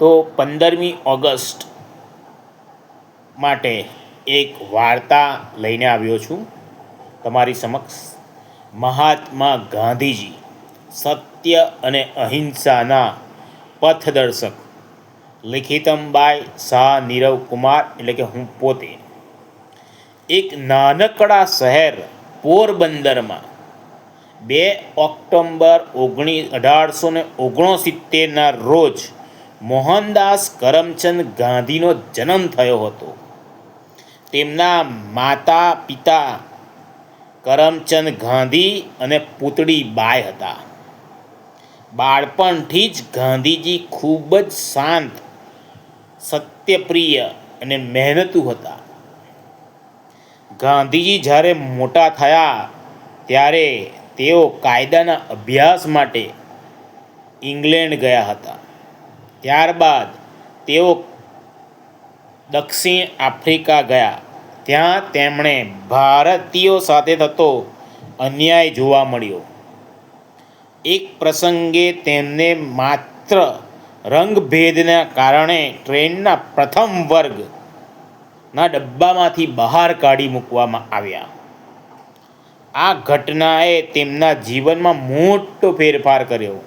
તો 15મી ઓગસ્ટ માટે એક વાર્તા લઈને આવ્યો છું તમારી સમક્ષ. મહાત્મા ગાંધીજી સત્ય અને અહિંસાના પથદર્શક, લિખિતમ બાય શાહ નીરવ કુમાર, એટલે કે હું પોતે. એક નાનકડા શહેર પોરબંદરમાં 2 ઓક્ટોબર 1869ના રોજ મોહનદાસ કરમચંદ ગાંધીનો જન્મ થયો હતો. તેમના માતા પિતા કરમચંદ ગાંધી અને પુતળી બાઈ હતા. બાળપણથી જ ગાંધીજી ખૂબ જ શાંત, સત્યપ્રિય અને મહેનતુ હતા. ગાંધીજી જ્યારે મોટા થયા ત્યારે તેઓ કાયદાના અભ્યાસ માટે ઇંગ્લેન્ડ ગયા હતા. ત્યારબાદ તેઓ દક્ષિણ આફ્રિકા ગયા. ત્યાં તેમણે ભારતીયો સાથે થતો અન્યાય જોવા મળ્યો. એક પ્રસંગે તેમને માત્ર રંગભેદના કારણે ટ્રેનના પ્રથમ વર્ગના ડબ્બામાંથી બહાર કાઢી મૂકવામાં આવ્યા. આ ઘટનાએ તેમના જીવનમાં મોટો ફેરફાર કર્યો.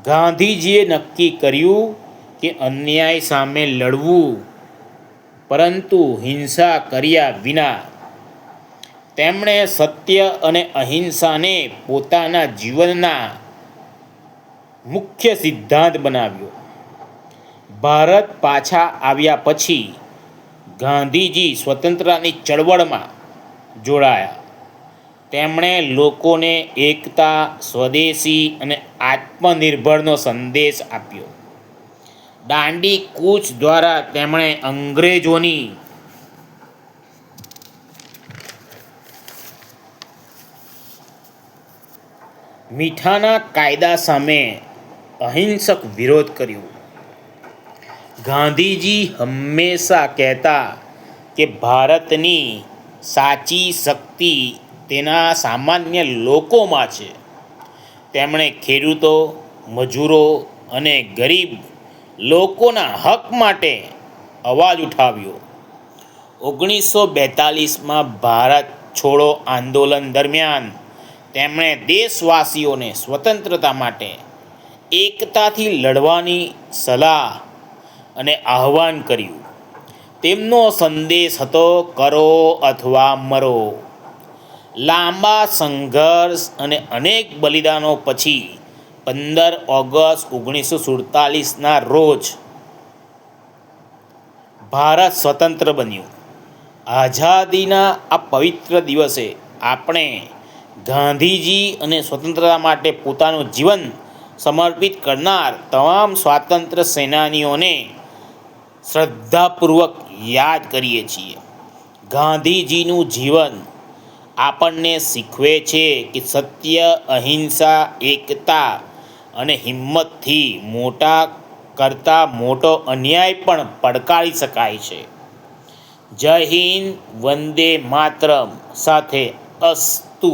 ગાંધીજીએ નક્કી કર્યું કે અન્યાય સામે લડવું, પરંતુ હિંસા કર્યા વિના. તેમણે સત્ય અને અહિંસાને પોતાના જીવનના મુખ્ય સિદ્ધાંત બનાવ્યો. ભારત પાછા આવ્યા પછી ગાંધીજી સ્વતંત્રતાની ચળવળમાં જોડાયા. તેમણે લોકોને એકતા, સ્વદેશી અને આત્મનિર્ભરનો સંદેશ આપ્યો. દાંડી કૂચ દ્વારા તેમણે અંગ્રેજોની મીઠાના કાયદા સામે અહિંસક વિરોધ કર્યો. ગાંધીજી હંમેશા કહેતા કે ભારતની સાચી શક્તિ તેના સામાન્ય લોકોમાં છે. તેમણે ખેડૂતો, મજૂરો અને ગરીબ લોકોના હક માટે અવાજ ઉઠાવ્યો. 1942માં ભારત છોડો આંદોલન દરમિયાન તેમણે દેશવાસીઓને સ્વતંત્રતા માટે એકતાથી લડવાની સલાહ અને આહ્વાન કર્યું. તેમનો સંદેશ હતો, કરો અથવા મરો. લાંબા સંઘર્ષ અને અનેક બલિદાનો પછી 15 ઓગસ્ટ 1947ના રોજ ભારત સ્વતંત્ર બન્યું. આઝાદીના આ પવિત્ર દિવસે આપણે ગાંધીજી અને સ્વતંત્રતા માટે પોતાનું જીવન સમર્પિત કરનાર તમામ સ્વાતંત્ર્ય સેનાનીઓને શ્રદ્ધાપૂર્વક યાદ કરીએ છીએ. ગાંધીજીનું જીવન આપણને શીખવે છે કે સત્ય, અહિંસા, એકતા અને હિંમતથી મોટા કરતાં મોટો અન્યાય પણ પડકારી શકાય છે. જય હિન્દ. વંદે માતરમ. સાથે અસ્તુ.